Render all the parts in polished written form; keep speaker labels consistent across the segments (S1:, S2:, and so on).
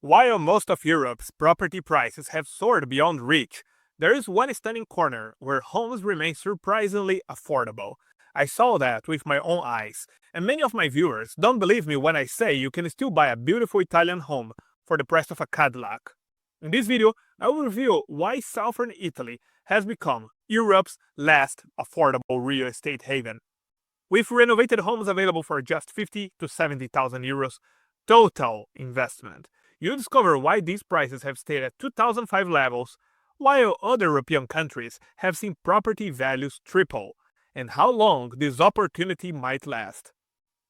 S1: While most of Europe's property prices have soared beyond reach, there is one stunning corner where homes remain surprisingly affordable. I saw that with my own eyes, and many of my viewers don't believe me when I say you can still buy a beautiful Italian home for the price of a Cadillac. In this video, I will reveal why southern Italy has become Europe's last affordable real estate haven. With renovated homes available for just 50 to 70,000 euros total investment, you'll discover why these prices have stayed at 2005 levels, while other European countries have seen property values triple, and how long this opportunity might last.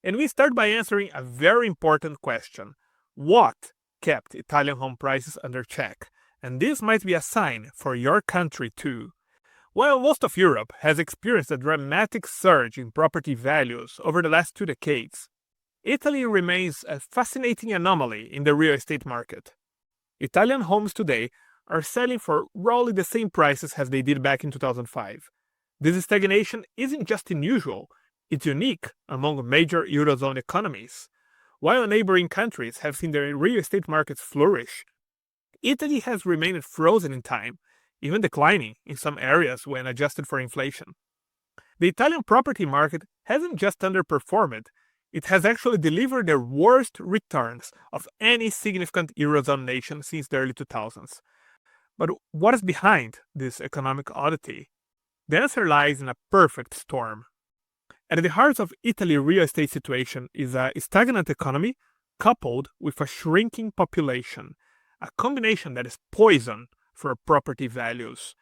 S1: And we start by answering a very important question. What kept Italian home prices under check? And this might be a sign for your country too. While most of Europe has experienced a dramatic surge in property values over the last 2 decades, Italy remains a fascinating anomaly in the real estate market. Italian homes today are selling for roughly the same prices as they did back in 2005. This stagnation isn't just unusual, it's unique among major Eurozone economies. While neighboring countries have seen their real estate markets flourish, Italy has remained frozen in time, even declining in some areas when adjusted for inflation. The Italian property market hasn't just underperformed, it has actually delivered the worst returns of any significant Eurozone nation since the early 2000s. But what is behind this economic oddity? The answer lies in a perfect storm. At the heart of Italy's real estate situation is a stagnant economy coupled with a shrinking population, a combination that is poison for property values.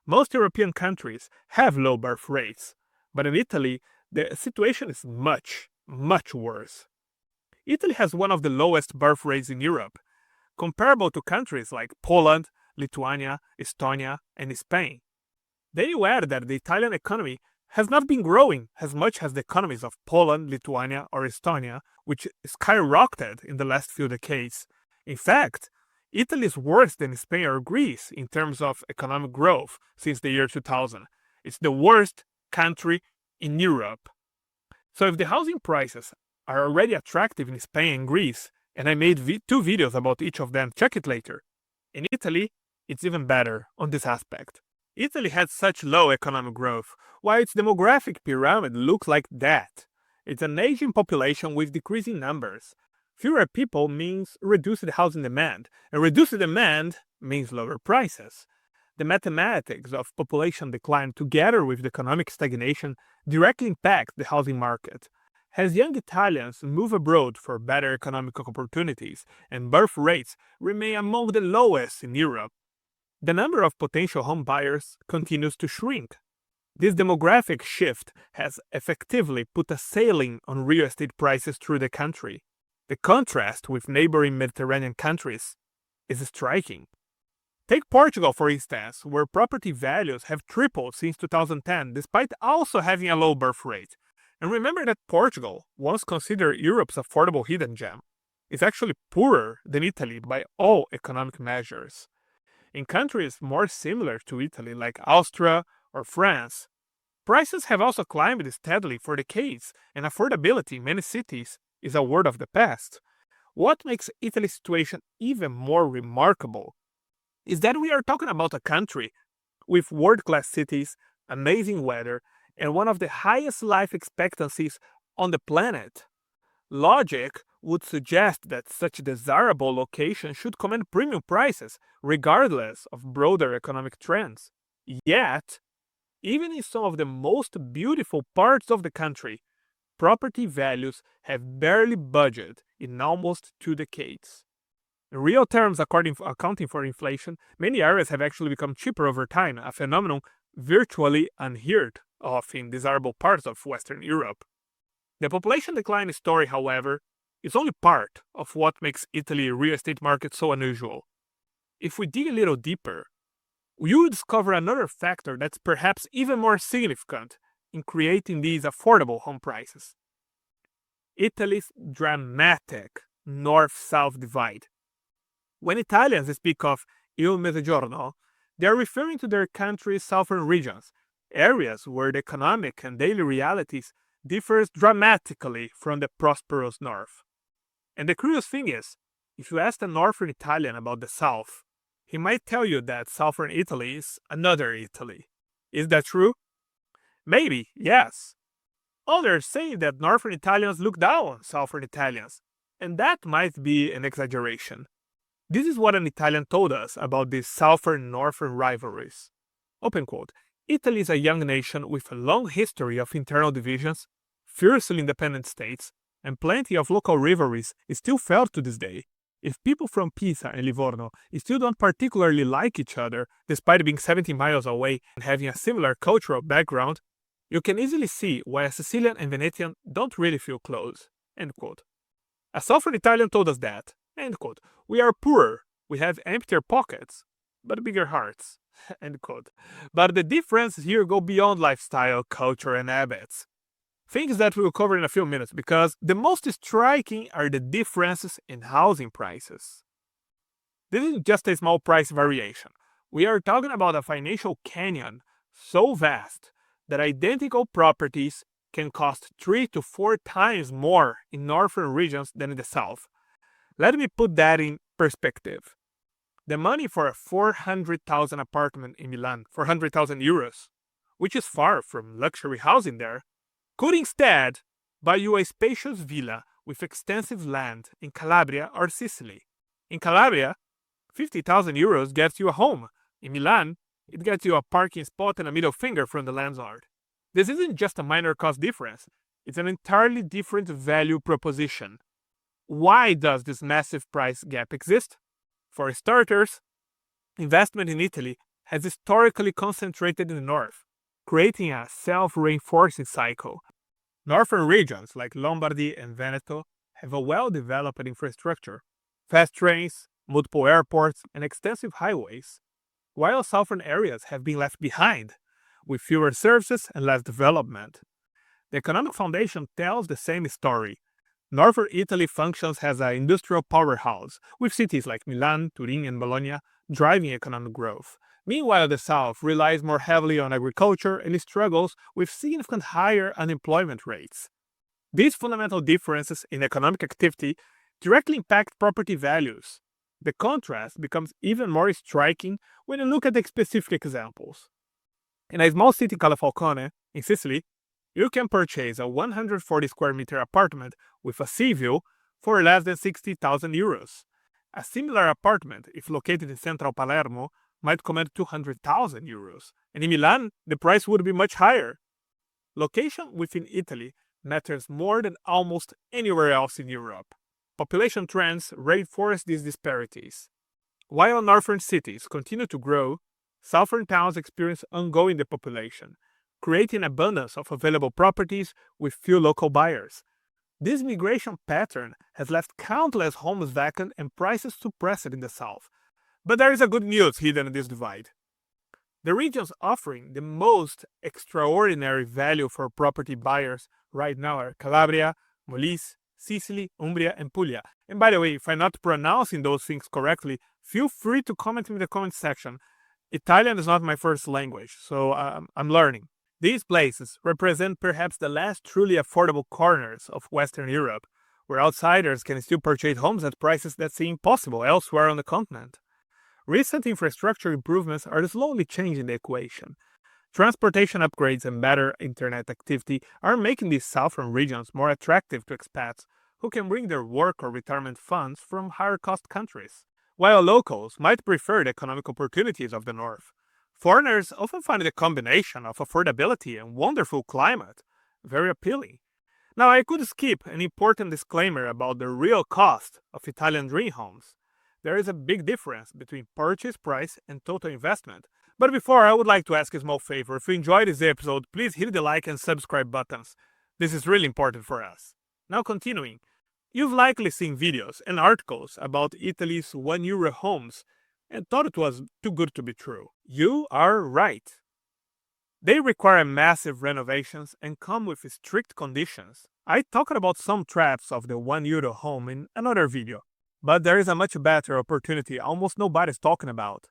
S1: Most European countries have low birth rates, but in Italy, the situation is much worse. Italy has one of the lowest birth rates in Europe, comparable to countries like Poland, Lithuania, Estonia, and Spain. Then you add that the Italian economy has not been growing as much as the economies of Poland, Lithuania, or Estonia, which skyrocketed in the last few decades. In fact, Italy is worse than Spain or Greece in terms of economic growth since the year 2000. It's the worst country in Europe. So if the housing prices are already attractive in Spain and Greece, and I made 2 videos about each of them, check it later. In Italy, it's even better on this aspect. Italy had such low economic growth, while its demographic pyramid looks like that. It's an aging population with decreasing numbers. Fewer people means reduced housing demand, and reduced demand means lower prices. The mathematics of population decline together with the economic stagnation directly impact the housing market. As young Italians move abroad for better economic opportunities and birth rates remain among the lowest in Europe, the number of potential home buyers continues to shrink. This demographic shift has effectively put a ceiling on real estate prices through the country. The contrast with neighboring Mediterranean countries is striking. Take Portugal, for instance, where property values have tripled since 2010 despite also having a low birth rate. And remember that Portugal, once considered Europe's affordable hidden gem, is actually poorer than Italy by all economic measures. In countries more similar to Italy like Austria or France, prices have also climbed steadily for decades, and affordability in many cities is a word of the past. What makes Italy's situation even more remarkable is that we are talking about a country with world-class cities, amazing weather, and one of the highest life expectancies on the planet. Logic would suggest that such a desirable location should command premium prices, regardless of broader economic trends. Yet, even in some of the most beautiful parts of the country, property values have barely budged in almost 2 decades. In real terms, accounting for inflation, many areas have actually become cheaper over time, a phenomenon virtually unheard of in desirable parts of Western Europe. The population decline story, however, is only part of what makes Italy's real estate market so unusual. If we dig a little deeper, you will discover another factor that's perhaps even more significant in creating these affordable home prices. Italy's dramatic north-south divide. When Italians speak of Il Mezzogiorno, they are referring to their country's southern regions, areas where the economic and daily realities differs dramatically from the prosperous north. And the curious thing is, If you ask a northern Italian about the south, he might tell you that southern Italy is another Italy. Is that true? Maybe, yes. Others say that northern Italians look down on southern Italians, and that might be an exaggeration. This is what an Italian told us about these southern-northern rivalries. Open quote, Italy is a young nation with a long history of internal divisions, fiercely independent states, and plenty of local rivalries is still felt to this day. If people from Pisa and Livorno still don't particularly like each other, despite being 70 miles away and having a similar cultural background, you can easily see why a Sicilian and Venetian don't really feel close. End quote. A southern Italian told us that, end quote, we are poorer, we have emptier pockets, but bigger hearts. End quote. But the differences here go beyond lifestyle, culture, and habits. Things that we'll cover in a few minutes because the most striking are the differences in housing prices. This isn't just a small price variation. We are talking about a financial canyon so vast that identical properties can cost 3 to 4 times more in northern regions than in the south. Let me put that in perspective. The money for a 400,000 apartment in Milan, 400,000 euros, which is far from luxury housing there, could instead buy you a spacious villa with extensive land in Calabria or Sicily. In Calabria, 50,000 euros gets you a home. In Milan, it gets you a parking spot and a middle finger from the landlord. This isn't just a minor cost difference, it's an entirely different value proposition. Why does this massive price gap exist? For starters, investment in Italy has historically concentrated in the north, creating a self-reinforcing cycle. Northern regions like Lombardy and Veneto have a well-developed infrastructure, fast trains, multiple airports, and extensive highways, while southern areas have been left behind, with fewer services and less development. The economic foundation tells the same story. Northern Italy functions as an industrial powerhouse, with cities like Milan, Turin, and Bologna driving economic growth. Meanwhile, the south relies more heavily on agriculture and struggles with significantly higher unemployment rates. These fundamental differences in economic activity directly impact property values. The contrast becomes even more striking when you look at the specific examples. In a small city called Falcone, in Sicily, you can purchase a 140 square meter apartment with a sea view for less than 60,000 euros. A similar apartment, if located in central Palermo, might command 200,000 euros, and in Milan, the price would be much higher. Location within Italy matters more than almost anywhere else in Europe. Population trends reinforce these disparities. While northern cities continue to grow, southern towns experience ongoing depopulation, creating abundance of available properties with few local buyers. This migration pattern has left countless homes vacant and prices suppressed in the south. But there is a good news hidden in this divide. The regions offering the most extraordinary value for property buyers right now are Calabria, Molise, Sicily, Umbria, and Puglia. And by the way, if I'm not pronouncing those things correctly, feel free to comment in the comment section. Italian is not my first language, so I'm learning. These places represent perhaps the last truly affordable corners of Western Europe, where outsiders can still purchase homes at prices that seem impossible elsewhere on the continent. Recent infrastructure improvements are slowly changing the equation. Transportation upgrades and better internet activity are making these southern regions more attractive to expats who can bring their work or retirement funds from higher-cost countries, while locals might prefer the economic opportunities of the north. Foreigners often find the combination of affordability and wonderful climate very appealing. Now, I could skip an important disclaimer about the real cost of Italian dream homes. There is a big difference between purchase price and total investment. But before, I would like to ask a small favor. If you enjoyed this episode, please hit the like and subscribe buttons. This is really important for us. Now continuing, you've likely seen videos and articles about Italy's €1 homes and thought it was too good to be true. You are right. They require massive renovations and come with strict conditions. I talked about some traps of the €1 home in another video, but there is a much better opportunity almost nobody's talking about.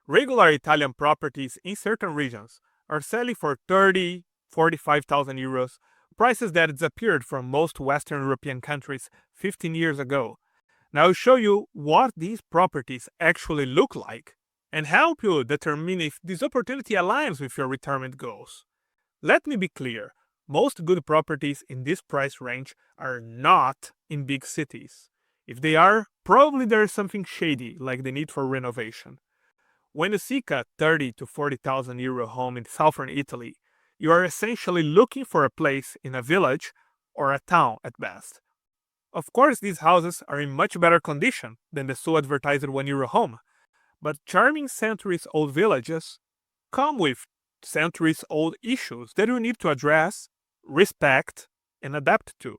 S1: Regular Italian properties in certain regions are selling for 30,000 to 45,000 euros, prices that disappeared from most Western European countries 15 years ago. Now I'll show you what these properties actually look like and help you determine if this opportunity aligns with your retirement goals. Let me be clear, most good properties in this price range are not in big cities. If they are, probably there is something shady, like the need for renovation. When you seek a 30 to 40,000 euro home in southern Italy, you are essentially looking for a place in a village or a town at best. Of course, these houses are in much better condition than the so advertised 1 euro home, but charming centuries-old villages come with centuries-old issues that you need to address, respect, and adapt to.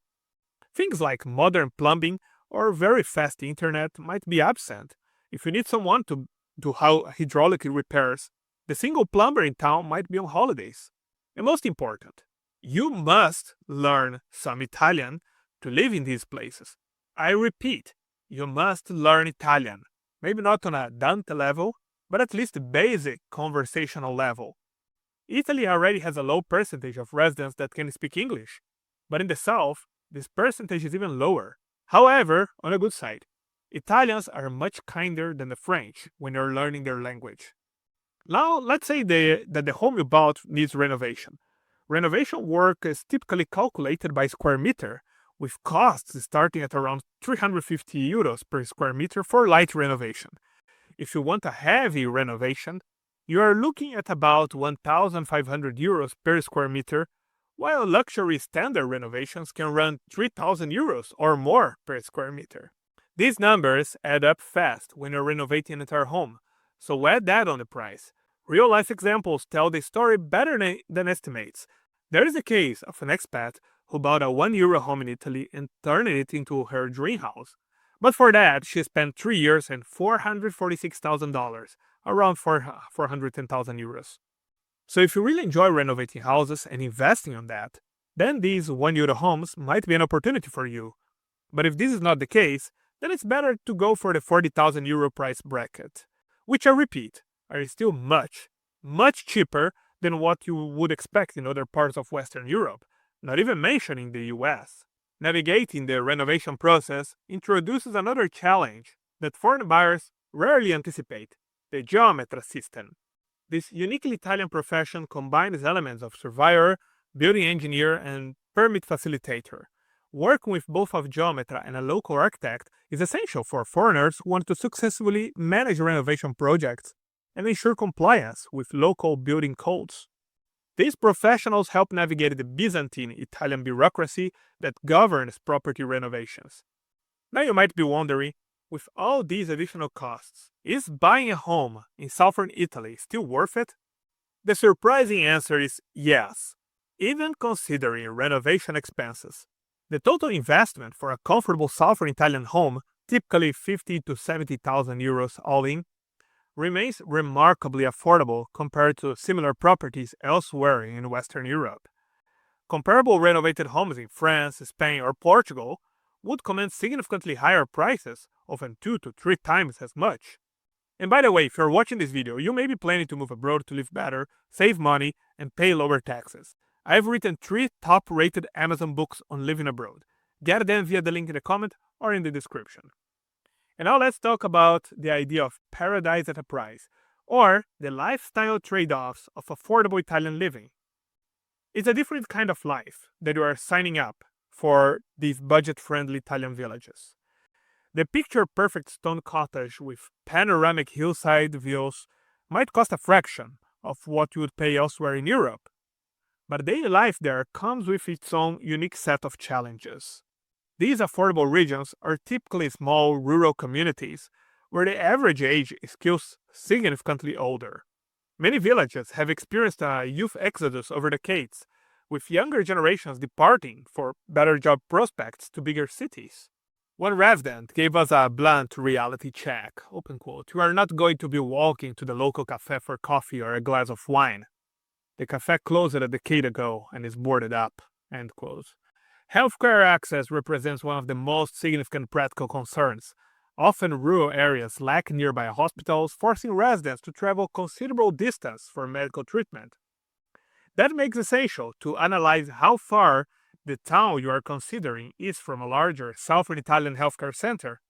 S1: Things like modern plumbing or very fast internet might be absent. If you need someone to do hydraulic repairs, the single plumber in town might be on holidays. And most important, you must learn some Italian to live in these places. I repeat, you must learn Italian. Maybe not on a Dante level, but at least a basic conversational level. Italy already has a low percentage of residents that can speak English, but in the south, this percentage is even lower. However, on a good side, Italians are much kinder than the French when you're learning their language. Now, let's say that the home you bought needs renovation. Renovation work is typically calculated by square meter, with costs starting at around 350 euros per square meter for light renovation. If you want a heavy renovation, you are looking at about 1,500 euros per square meter, while luxury standard renovations can run 3,000 euros or more per square meter. These numbers add up fast when you're renovating an entire home, so add that on the price. Real-life examples tell the story better than estimates. There is a case of an expat who bought a 1 euro home in Italy and turned it into her dream house. But for that, she spent 3 years and $446,000, around 410,000 euros. So if you really enjoy renovating houses and investing on that, then these 1 euro homes might be an opportunity for you. But if this is not the case, then it's better to go for the 40,000 euro price bracket, which I repeat, are still much, much cheaper than what you would expect in other parts of Western Europe, not even mentioning the US. Navigating the renovation process introduces another challenge that foreign buyers rarely anticipate: the geometra system. This uniquely Italian profession combines elements of surveyor, building engineer, and permit facilitator. Working with both a geometra and a local architect is essential for foreigners who want to successfully manage renovation projects and ensure compliance with local building codes. These professionals help navigate the Byzantine Italian bureaucracy that governs property renovations. Now you might be wondering, with all these additional costs, is buying a home in southern Italy still worth it? The surprising answer is yes, even considering renovation expenses. The total investment for a comfortable southern Italian home, typically 50 to 70,000 euros all in, remains remarkably affordable compared to similar properties elsewhere in Western Europe. Comparable renovated homes in France, Spain, or Portugal would command significantly higher prices, often 2 to 3 times as much. And by the way, if you're watching this video, you may be planning to move abroad to live better, save money, and pay lower taxes. I've written 3 top-rated Amazon books on living abroad. Get them via the link in the comment or in the description. And now let's talk about the idea of paradise at a price, or the lifestyle trade-offs of affordable Italian living. It's a different kind of life that you are signing up for these budget-friendly Italian villages. The picture-perfect stone cottage with panoramic hillside views might cost a fraction of what you would pay elsewhere in Europe. But daily life there comes with its own unique set of challenges. These affordable regions are typically small rural communities where the average age is still significantly older. Many villages have experienced a youth exodus over decades, with younger generations departing for better job prospects to bigger cities. One resident gave us a blunt reality check, open quote: "You are not going to be walking to the local cafe for coffee or a glass of wine. The cafe closed a decade ago and is boarded up," end quote. Healthcare access represents one of the most significant practical concerns. Often rural areas lack nearby hospitals, forcing residents to travel considerable distance for medical treatment. That makes it essential to analyze how far the town you are considering is from a larger southern Italian healthcare center.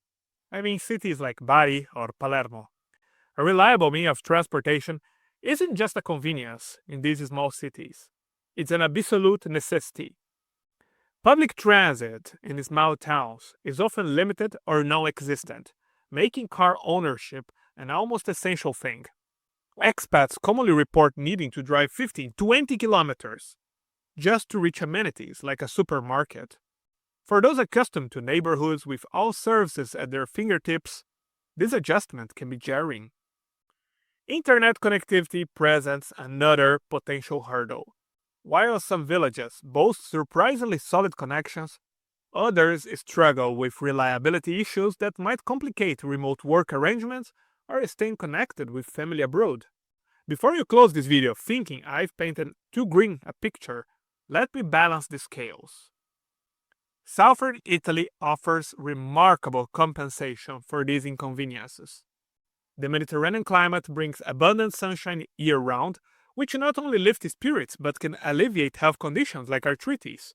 S1: I mean cities like Bari or Palermo. A reliable means of transportation isn't just a convenience in these small cities, it's an absolute necessity. Public transit in small towns is often limited or non existent, making car ownership an almost essential thing. Expats commonly report needing to drive 15, 20 kilometers just to reach amenities like a supermarket. For those accustomed to neighborhoods with all services at their fingertips, this adjustment can be jarring. Internet connectivity presents another potential hurdle. While some villages boast surprisingly solid connections, others struggle with reliability issues that might complicate remote work arrangements or staying connected with family abroad. Before you close this video thinking I've painted too grim a picture, let me balance the scales. Southern Italy offers remarkable compensation for these inconveniences. The Mediterranean climate brings abundant sunshine year-round, which not only lifts spirits but can alleviate health conditions like arthritis.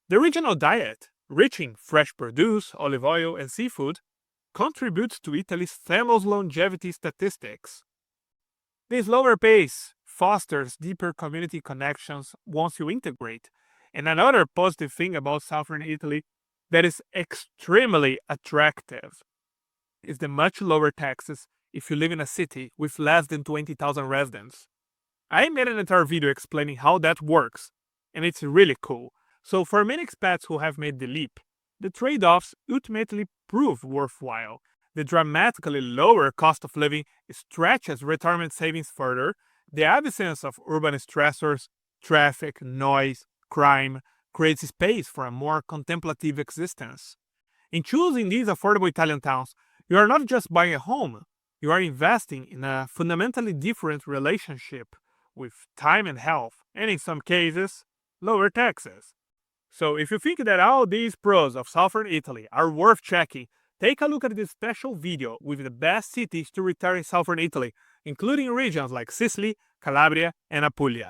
S1: The regional diet, rich in fresh produce, olive oil, and seafood, contributes to Italy's famous longevity statistics. This lower pace fosters deeper community connections once you integrate. And another positive thing about southern Italy that is extremely attractive is the much lower taxes if you live in a city with less than 20,000 residents. I made an entire video explaining how that works, and it's really cool. So for many expats who have made the leap, the trade-offs ultimately prove worthwhile. The dramatically lower cost of living stretches retirement savings further, the absence of urban stressors, traffic, noise, crime, creates space for a more contemplative existence. In choosing these affordable Italian towns, you are not just buying a home, you are investing in a fundamentally different relationship with time and health, and in some cases, lower taxes. So if you think that all these pros of southern Italy are worth checking, take a look at this special video with the best cities to retire in southern Italy, including regions like Sicily, Calabria, and Puglia.